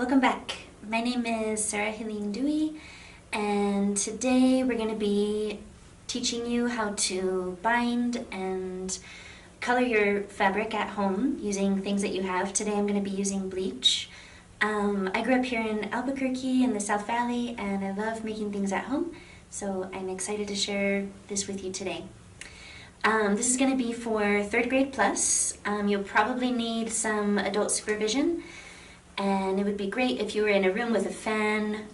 Welcome back. My name is Sarah Helene Dewey, and today we're going to be teaching you how to bind and color your fabric at home using things that you have. Today I'm going to be using bleach. I grew up here in Albuquerque in the South Valley, and I love making things at home, so I'm excited to share this with you today. This is going to be for third grade plus. You'll probably need some adult supervision. And it would be great if you were in a room with a fan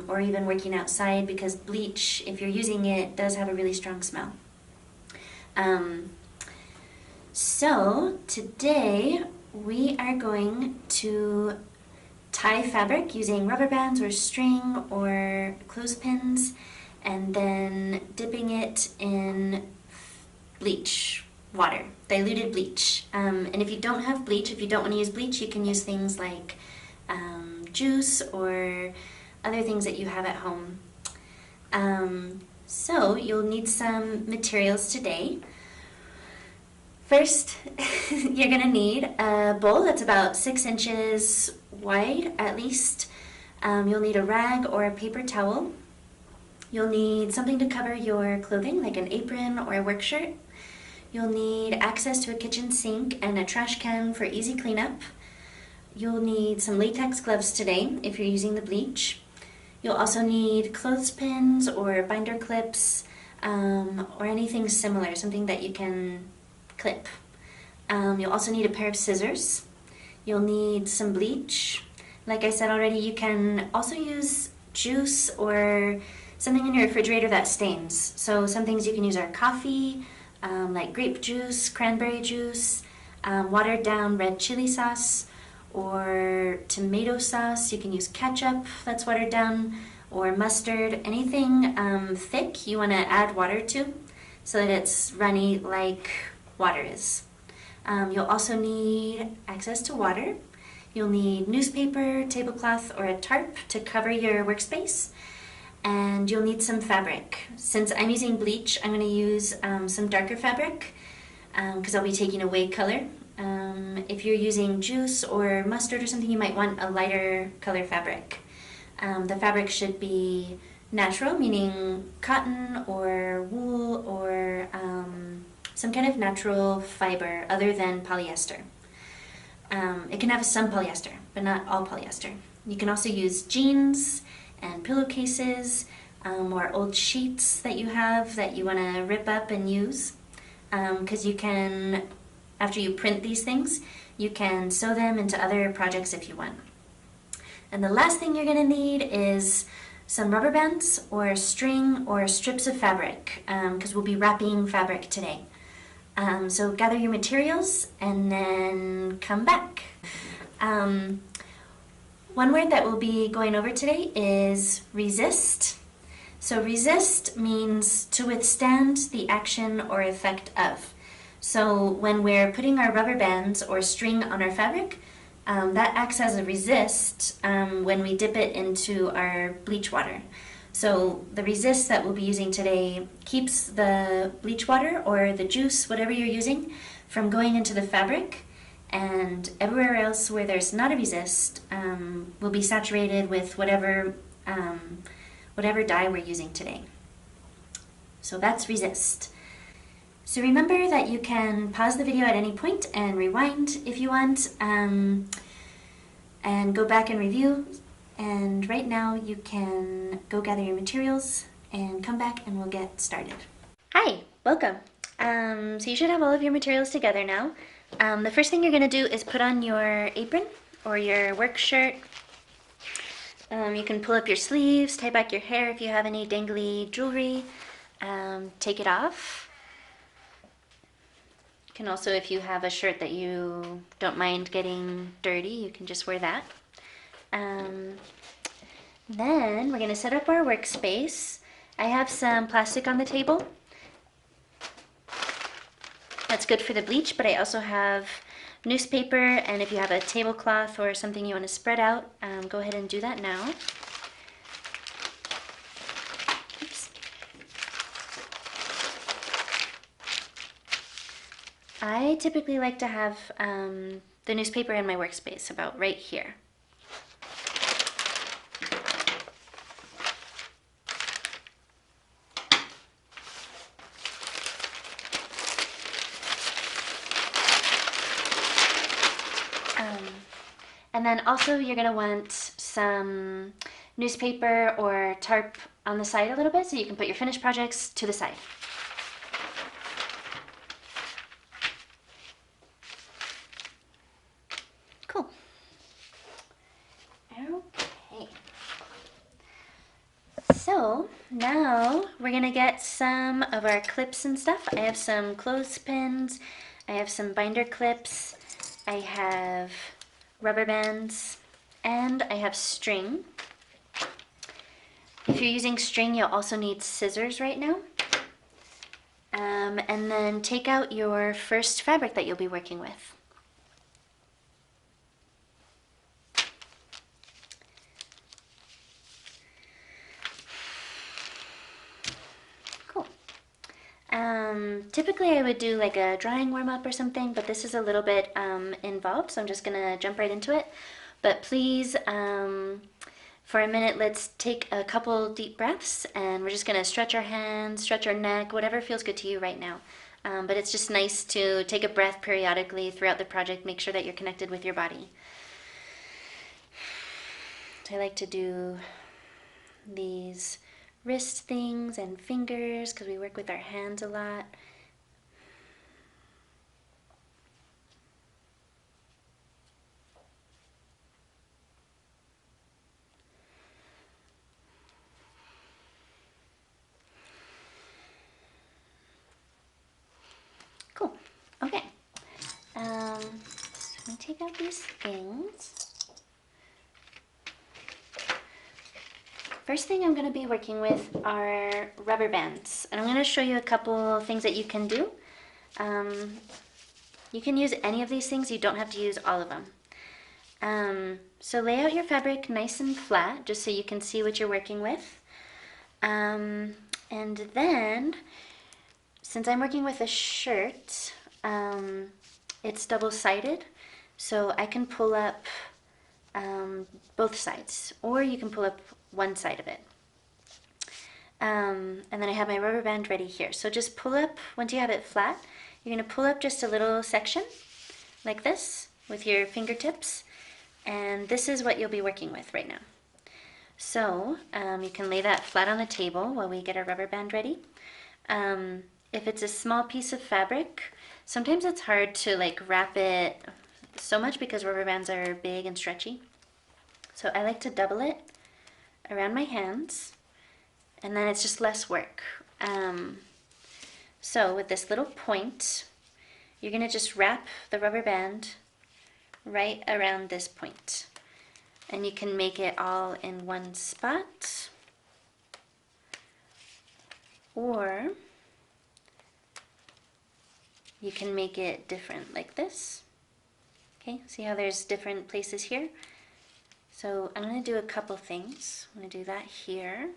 or even working outside, because bleach, if you're using it, does have a really strong smell. So today we are going to tie fabric using rubber bands or string or clothespins, and then dipping it in bleach water, diluted bleach. And if you don't have bleach, if you don't want to use bleach, you can use things like juice or other things that you have at home. So you'll need some materials today. First, you're going to need a bowl that's about 6 inches wide at least. You'll need a rag or a paper towel. You'll need something to cover your clothing, like an apron or a work shirt. You'll need access to a kitchen sink and a trash can for easy cleanup. You'll need some latex gloves today if you're using the bleach. You'll also need clothespins or binder clips or anything similar, something that you can clip. You'll also need a pair of scissors. You'll need some bleach. Like I said already, you can also use juice or something in your refrigerator that stains. So some things you can use are coffee, like grape juice, cranberry juice, watered down red chili sauce, or tomato sauce. You can use ketchup that's watered down, or mustard, anything thick you want to add water to so that it's runny like water is. You'll also need access to water. You'll need newspaper, tablecloth, or a tarp to cover your workspace. And you'll need some fabric. Since I'm using bleach, I'm going to use some darker fabric because I'll be taking away color. If you're using juice or mustard or something, you might want a lighter color fabric. The fabric should be natural, meaning cotton or wool or some kind of natural fiber other than polyester. It can have some polyester, but not all polyester. You can also use jeans and pillowcases or old sheets that you have that you want to rip up and use, because you can, after you print these things, you can sew them into other projects if you want. And the last thing you're going to need is some rubber bands or string or strips of fabric, because we'll be wrapping fabric today. So gather your materials and then come back. One word that we'll be going over today is resist. So resist means to withstand the action or effect of. So when we're putting our rubber bands or string on our fabric, that acts as a resist when we dip it into our bleach water. So the resist that we'll be using today keeps the bleach water or the juice, whatever you're using, from going into the fabric. And everywhere else where there's not a resist will be saturated with whatever dye we're using today. So that's resist. So remember that you can pause the video at any point and rewind if you want, and go back and review. And right now you can go gather your materials and come back and we'll get started. Hi, welcome. So you should have all of your materials together now. The first thing you're going to do is put on your apron or your work shirt. You can pull up your sleeves, tie back your hair if you have any dangly jewelry, take it off. You can also, if you have a shirt that you don't mind getting dirty, you can just wear that. Then we're going to set up our workspace. I have some plastic on the table. That's good for the bleach, but I also have newspaper, and if you have a tablecloth or something you want to spread out, go ahead and do that now. Oops. I typically like to have the newspaper in my workspace about right here. And then also you're gonna want some newspaper or tarp on the side a little bit so you can put your finished projects to the side. Cool. Okay. So now we're gonna get some of our clips and stuff. I have some clothespins, I have some binder clips, I have rubber bands, and I have string. If you're using string, you'll also need scissors right now. And then take out your first fabric that you'll be working with. Cool. Typically I would do like a drawing warm-up or something, but this is a little bit involved, so I'm just gonna jump right into it. But please, for a minute, let's take a couple deep breaths, and we're just gonna stretch our hands, stretch our neck, whatever feels good to you right now. But it's just nice to take a breath periodically throughout the project, make sure that you're connected with your body. So I like to do these wrist things and fingers because we work with our hands a lot. Cool. Okay. So I'm gonna take out these things. First thing I'm going to be working with are rubber bands, and I'm going to show you a couple things that you can do. You can use any of these things, you don't have to use all of them. So lay out your fabric nice and flat, just so you can see what you're working with. And then, since I'm working with a shirt, it's double-sided, so I can pull up both sides, or you can pull up one side of it. And then I have my rubber band ready here. So just pull up, once you have it flat, you're going to pull up just a little section like this with your fingertips, and this is what you'll be working with right now. So you can lay that flat on the table while we get our rubber band ready. If it's a small piece of fabric, sometimes it's hard to like wrap it so much because rubber bands are big and stretchy. So I like to double it around my hands, and then it's just less work. So with this little point, you're going to just wrap the rubber band right around this point. And you can make it all in one spot, or you can make it different like this. Okay, see how there's different places here? So I'm going to do a couple things. I'm going to do that here.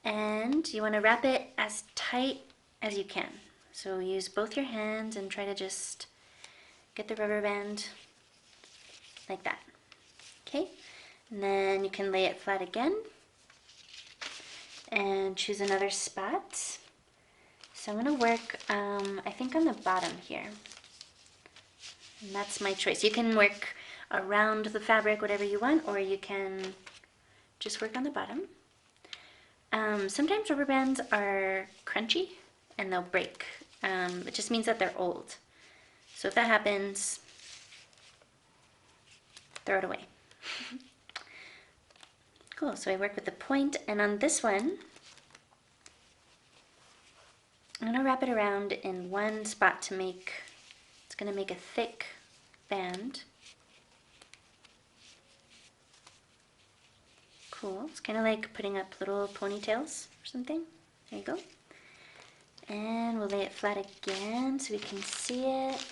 And you want to wrap it as tight as you can. So use both your hands and try to just get the rubber band like that. Okay, and then you can lay it flat again and choose another spot. So I'm going to work, I think on the bottom here. And that's my choice. You can work around the fabric, whatever you want, or you can just work on the bottom. Sometimes rubber bands are crunchy and they'll break. It just means that they're old. So if that happens, throw it away. Cool, so I work with the point, and on this one, I'm going to wrap it around in one spot to make, it's going to make a thick band. Cool, it's kind of like putting up little ponytails or something. There you go. And we'll lay it flat again so we can see it.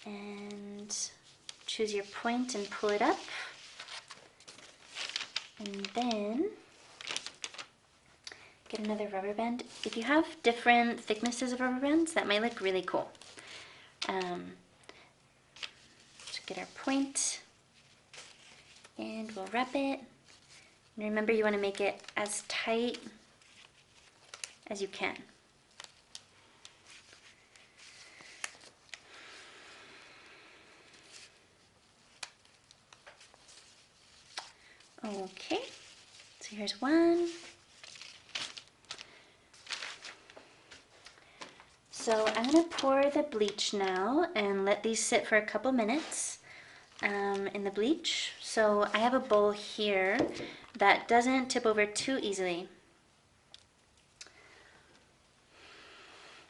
And choose your point and pull it up. And then get another rubber band. If you have different thicknesses of rubber bands, that might look really cool. Just get our point and we'll wrap it. And remember, you want to make it as tight as you can. Okay, so here's one. So I'm gonna pour the bleach now and let these sit for a couple minutes in the bleach. So I have a bowl here that doesn't tip over too easily.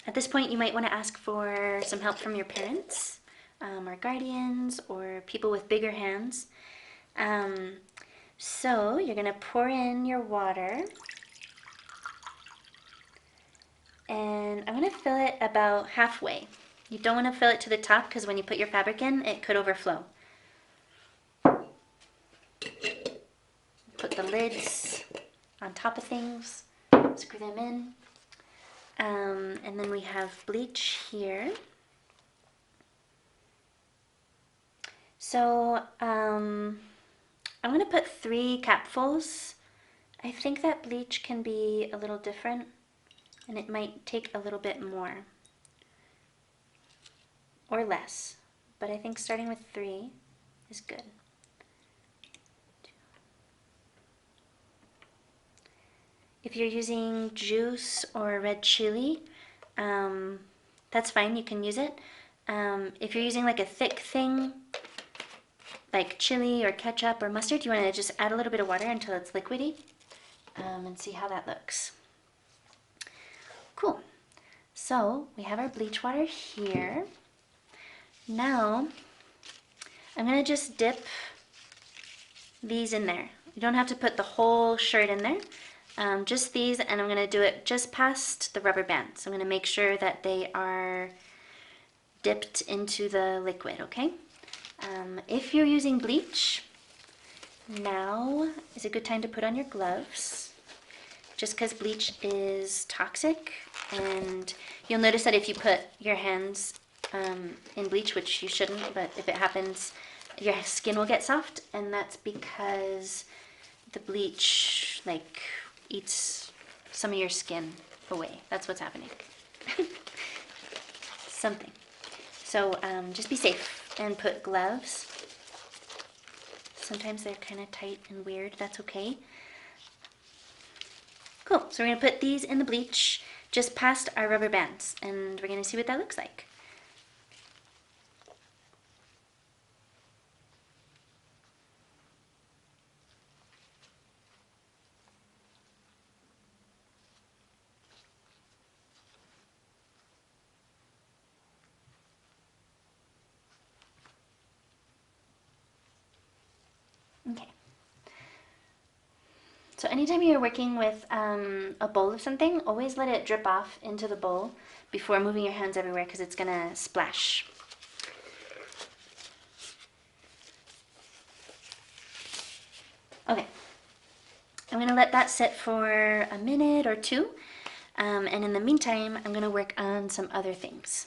At this point, you might want to ask for some help from your parents or guardians or people with bigger hands. So you're going to pour in your water, and I'm going to fill it about halfway. You don't want to fill it to the top because when you put your fabric in, it could overflow. Put the lids on top of things, screw them in. And then we have bleach here. So I'm going to put 3 capfuls. I think that bleach can be a little different and it might take a little bit more or less, but I think starting with 3 is good. If you're using juice or red chili, that's fine, you can use it. If you're using like a thick thing, like chili or ketchup or mustard, you want to just add a little bit of water until it's liquidy and see how that looks. Cool. So we have our bleach water here. Now I'm going to just dip these in there. You don't have to put the whole shirt in there, just these, and I'm going to do it just past the rubber bands. I'm going to make sure that they are dipped into the liquid, okay? If you're using bleach, now is a good time to put on your gloves, just because bleach is toxic, and you'll notice that if you put your hands in bleach, which you shouldn't, but if it happens, your skin will get soft, and that's because the bleach like eats some of your skin away. That's what's happening. Something. So just be safe and put gloves. Sometimes they're kind of tight and weird. That's okay. Cool. So we're going to put these in the bleach just past our rubber bands, and we're going to see what that looks like. Okay. So anytime you're working with a bowl of something, always let it drip off into the bowl before moving your hands everywhere because it's going to splash. Okay. I'm going to let that sit for a minute or 2. And in the meantime, I'm going to work on some other things.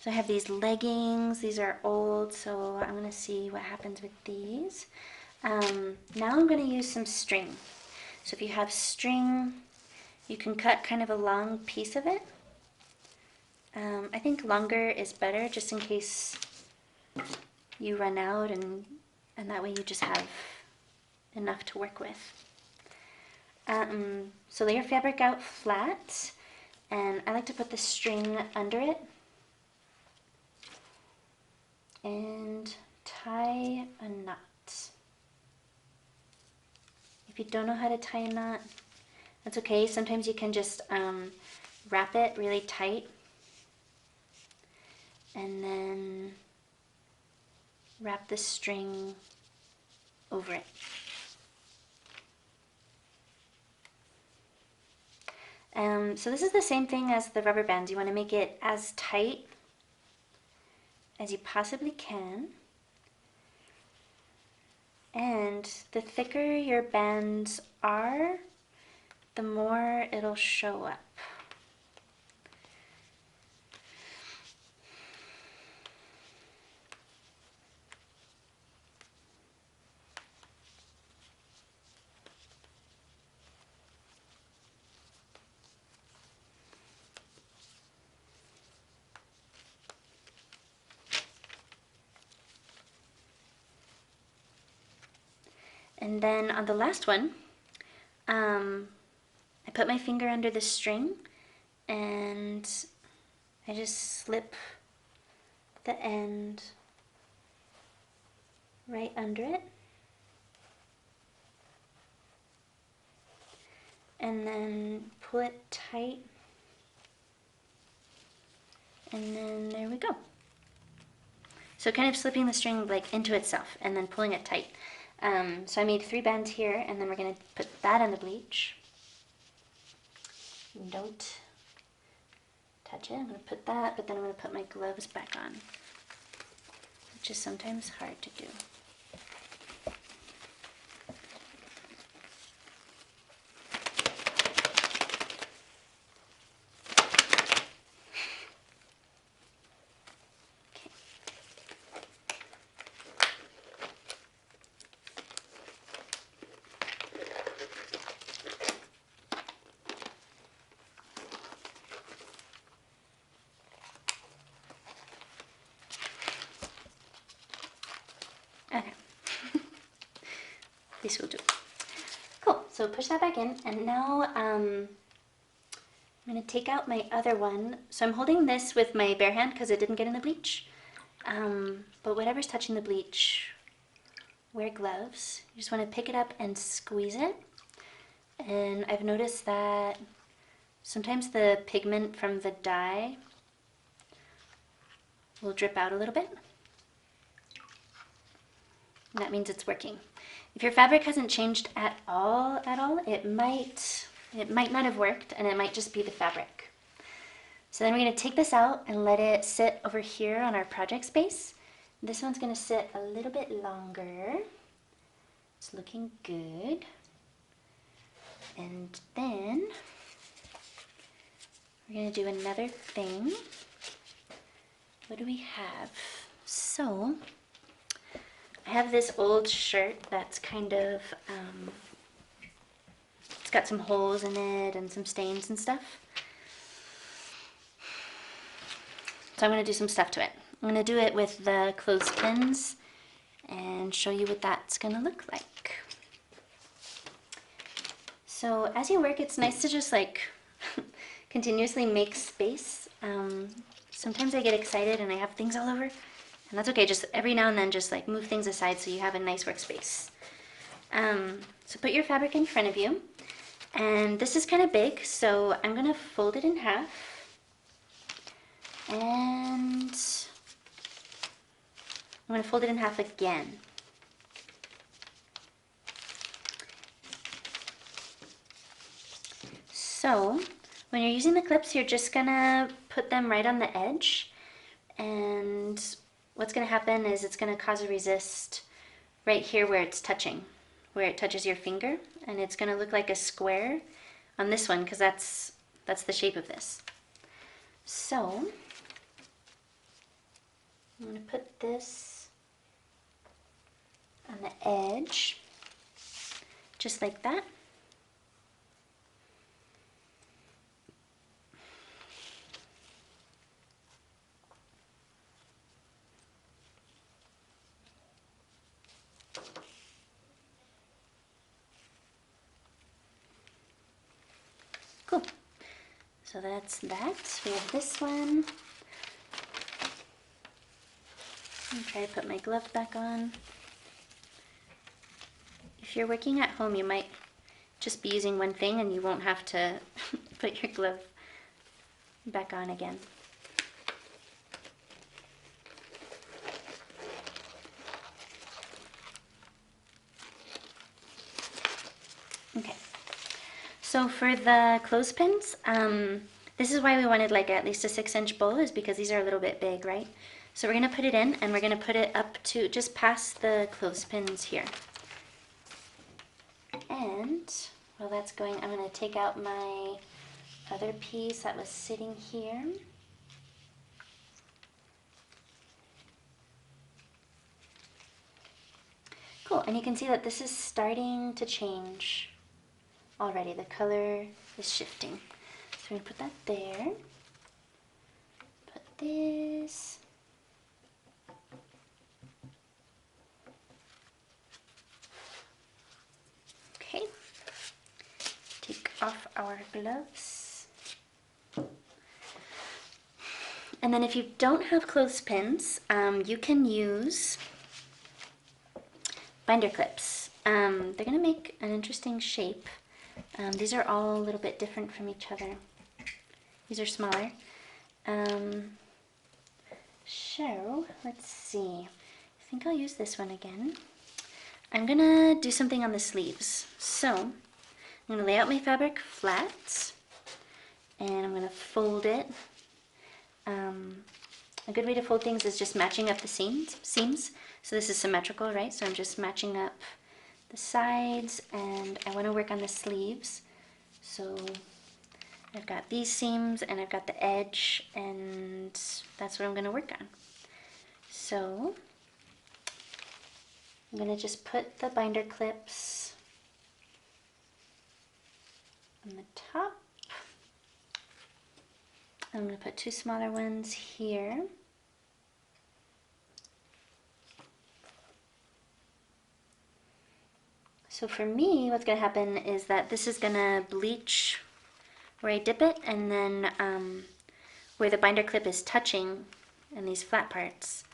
So I have these leggings. These are old, so I'm going to see what happens with these. Now I'm going to use some string. So if you have string, you can cut kind of a long piece of it. I think longer is better just in case you run out, and that way you just have enough to work with. So lay your fabric out flat, and I like to put the string under it and tie a knot. If you don't know how to tie a knot, that's okay. Sometimes you can just wrap it really tight and then wrap the string over it. So this is the same thing as the rubber bands. You want to make it as tight as you possibly can. And the thicker your bands are, the more it'll show up. And then on the last one, I put my finger under the string and I just slip the end right under it. And then pull it tight. And then there we go. So kind of slipping the string like into itself and then pulling it tight. So I made 3 bands here, and then we're going to put that on the bleach. Don't touch it. I'm going to put that, but then I'm going to put my gloves back on, which is sometimes hard to do. Okay. This will do. Cool. So push that back in, and now I'm going to take out my other one. So I'm holding this with my bare hand because it didn't get in the bleach. But whatever's touching the bleach, wear gloves. You just want to pick it up and squeeze it. And I've noticed that sometimes the pigment from the dye will drip out a little bit. And that means it's working. If your fabric hasn't changed at all, it might not have worked, and it might just be the fabric. So then we're going to take this out and let it sit over here on our project space. This one's going to sit a little bit longer. It's looking good. And then we're going to do another thing. What do we have? So I have this old shirt that's kind of, it's got some holes in it and some stains and stuff. So I'm going to do some stuff to it. I'm going to do it with the clothespins and show you what that's going to look like. So as you work, it's nice to just like continuously make space. Sometimes I get excited and I have things all over. And that's okay, just every now and then just like move things aside so you have a nice workspace. So put your fabric in front of you. And this is kind of big, so I'm going to fold it in half. And I'm going to fold it in half again. So when you're using the clips, you're just going to put them right on the edge. And what's going to happen is it's going to cause a resist right here where it's touching, where it touches your finger, and it's going to look like a square on this one because that's the shape of this. So I'm going to put this on the edge, just like that. Cool. So that's that. We have this one. I'm try to put my glove back on. If you're working at home, you might just be using one thing and you won't have to put your glove back on again. Okay. So for the clothespins, this is why we wanted like at least a 6-inch bowl, is because these are a little bit big, right? So we're going to put it in, and we're going to put it up to just past the clothespins here. And while that's going, I'm going to take out my other piece that was sitting here. Cool, and you can see that this is starting to change already. The color is shifting. So we're going to put that there. Put this. off our gloves. And then if you don't have clothespins, you can use binder clips. They're gonna make an interesting shape. These are all a little bit different from each other. These are smaller. So let's see. I think I'll use this one again. I'm gonna do something on the sleeves. So I'm gonna lay out my fabric flat and I'm gonna fold it. A good way to fold things is just matching up the seams. So this is symmetrical, right? So I'm just matching up the sides, and I want to work on the sleeves. So I've got these seams and I've got the edge, and that's what I'm going to work on. So I'm going to just put the binder clips on the top. I'm going to put two smaller ones here. So for me, what's going to happen is that this is going to bleach where I dip it, and then where the binder clip is touching in these flat parts,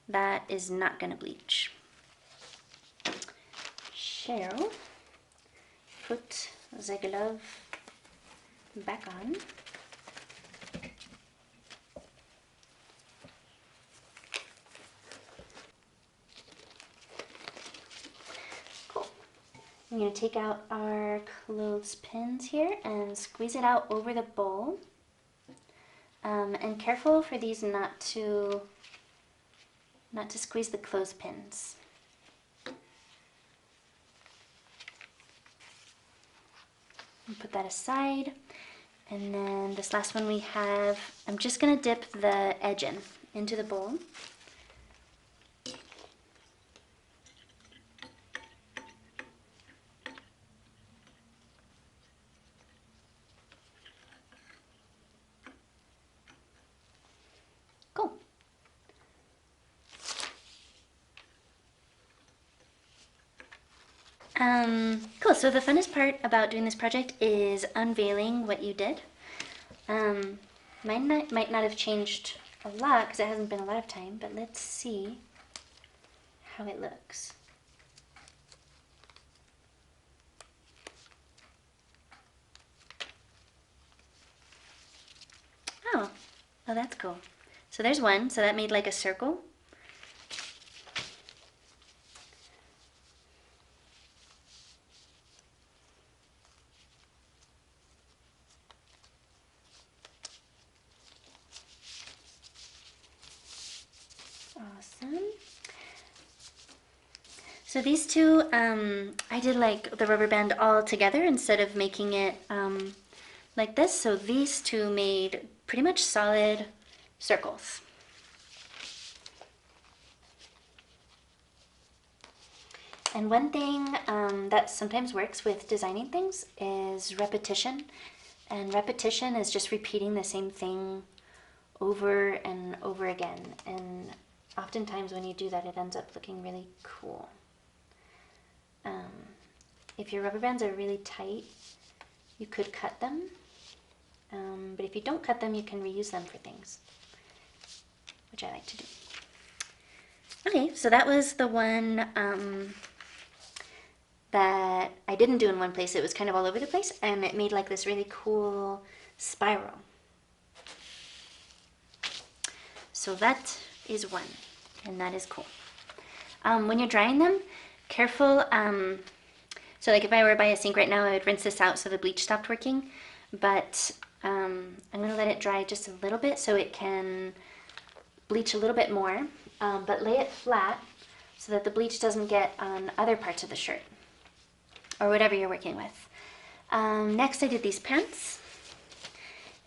that is not going to bleach. So, put the glove back on. I'm going to take out our clothespins here and squeeze it out over the bowl. And careful for these not to squeeze the clothespins. And put that aside. And then this last one we have, I'm just going to dip the edge into the bowl. Cool. Cool, so the funnest part about doing this project is unveiling what you did. Mine might not have changed a lot because it hasn't been a lot of time, but let's see how it looks. Oh, that's cool. So there's one, so that made like a circle. Awesome. So these two, I did like the rubber band all together instead of making it like this. So these two made pretty much solid circles. And one thing that sometimes works with designing things is repetition. And repetition is just repeating the same thing over and over again. And oftentimes when you do that, it ends up looking really cool. If your rubber bands are really tight, you could cut them. But if you don't cut them, you can reuse them for things, which I like to do. Okay, so that was the one that I didn't do in one place. It was kind of all over the place, and it made like this really cool spiral. So that is one, and that is cool. When you're drying them, careful. So like if I were by a sink right now, I would rinse this out so the bleach stopped working. But I'm going to let it dry just a little bit so it can bleach a little bit more. But lay it flat so that the bleach doesn't get on other parts of the shirt or whatever you're working with. Next I did these pants,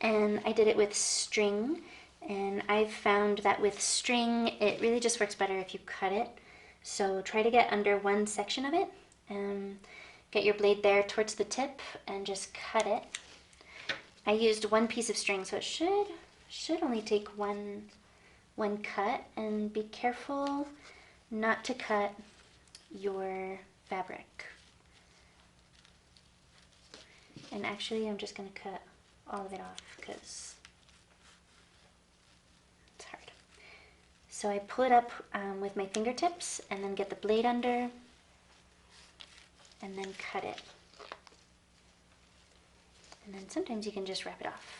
and I did it with string. And I've found that with string, it really just works better if you cut it. So try to get under one section of it, and get your blade there towards the tip and just cut it. I used one piece of string, so it should only take one cut, and be careful not to cut your fabric. And actually, I'm just going to cut all of it off because it's hard. So I pull it up with my fingertips and then get the blade under and then cut it. And then sometimes you can just wrap it off.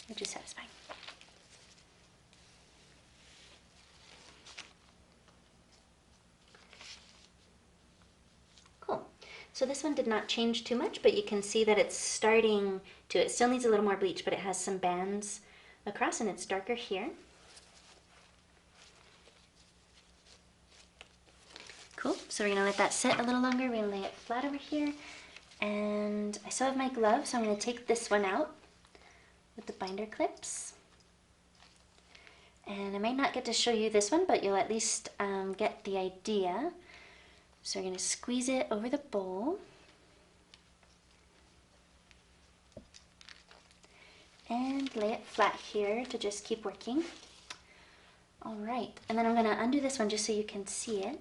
Which is satisfying. Cool. So this one did not change too much, but you can see that it's starting to, it still needs a little more bleach, but it has some bands across and it's darker here. Cool. So we're going to let that sit a little longer. We're going to lay it flat over here. And I still have my glove, so I'm going to take this one out with the binder clips. And I might not get to show you this one, but you'll at least get the idea. So we're going to squeeze it over the bowl. And lay it flat here to just keep working. All right, and then I'm going to undo this one just so you can see it.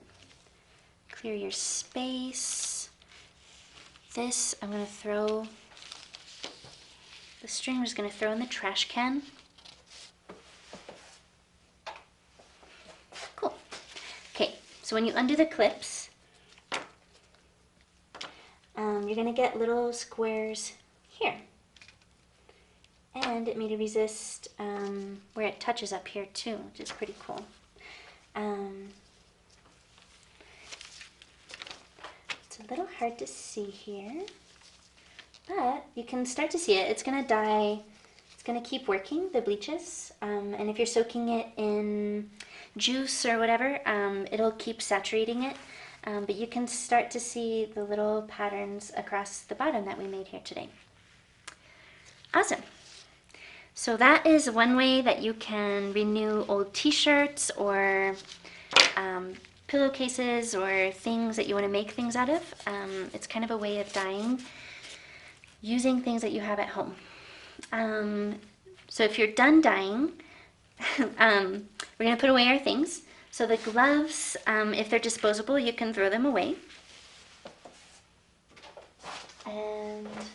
Clear your space. This I'm going to throw, the string I'm just going to throw in the trash can. Cool. Okay, so when you undo the clips, you're going to get little squares here. And it made a resist where it touches up here too, which is pretty cool. It's a little hard to see here, but you can start to see it. It's going to dye, it's going to keep working, the bleaches, and if you're soaking it in juice or whatever, it'll keep saturating it, but you can start to see the little patterns across the bottom that we made here today. Awesome. So that is one way that you can renew old t-shirts or pillowcases or things that you want to make things out of. It's kind of a way of dyeing using things that you have at home. So if you're done dyeing, we're going to put away our things. So the gloves, if they're disposable, you can throw them away. And let's see.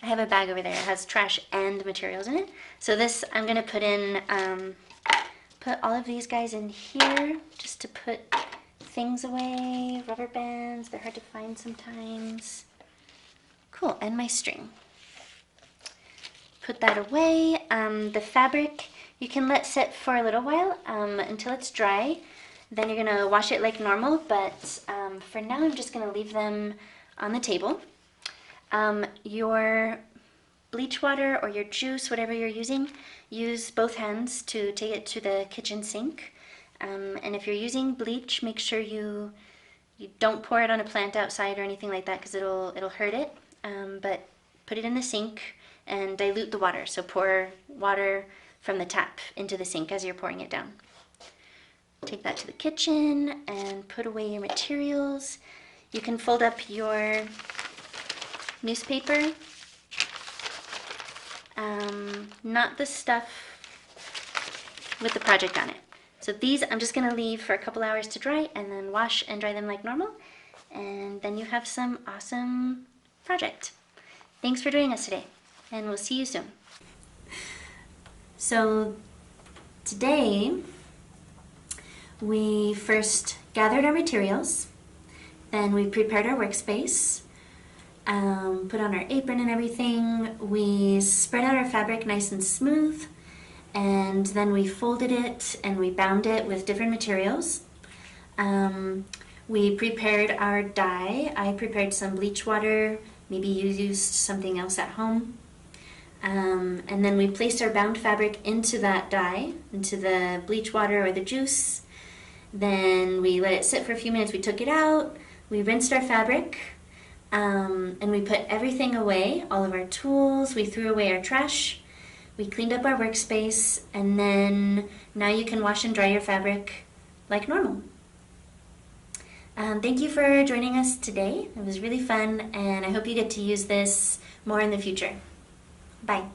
I have a bag over there. It has trash and materials in it. So this I'm going to put in, put all of these guys in here just to put things away. Rubber bands, they're hard to find sometimes. Cool, and my string. Put that away. The fabric you can let sit for a little while until it's dry. Then you're going to wash it like normal, but for now I'm just going to leave them on the table. Your bleach water or your juice, whatever you're using, use both hands to take it to the kitchen sink. And if you're using bleach, make sure you don't pour it on a plant outside or anything like that because it'll hurt it. But put it in the sink and dilute the water. So pour water from the tap into the sink as you're pouring it down. Take that to the kitchen and put away your materials. You can fold up your newspaper, not the stuff with the project on it. So these I'm just going to leave for a couple hours to dry and then wash and dry them like normal, and then you have some awesome project. Thanks for joining us today, and we'll see you soon. So today we first gathered our materials, then we prepared our workspace, put on our apron and everything. We spread out our fabric nice and smooth, and then we folded it and we bound it with different materials. We prepared our dye. I prepared some bleach water, maybe you used something else at home. And then we placed our bound fabric into that dye, into the bleach water or the juice. Then we let it sit for a few minutes. We took it out, we rinsed our fabric, and we put everything away, all of our tools. We threw away our trash. We cleaned up our workspace, and then now you can wash and dry your fabric like normal. Thank you for joining us today. It was really fun, and I hope you get to use this more in the future. Bye.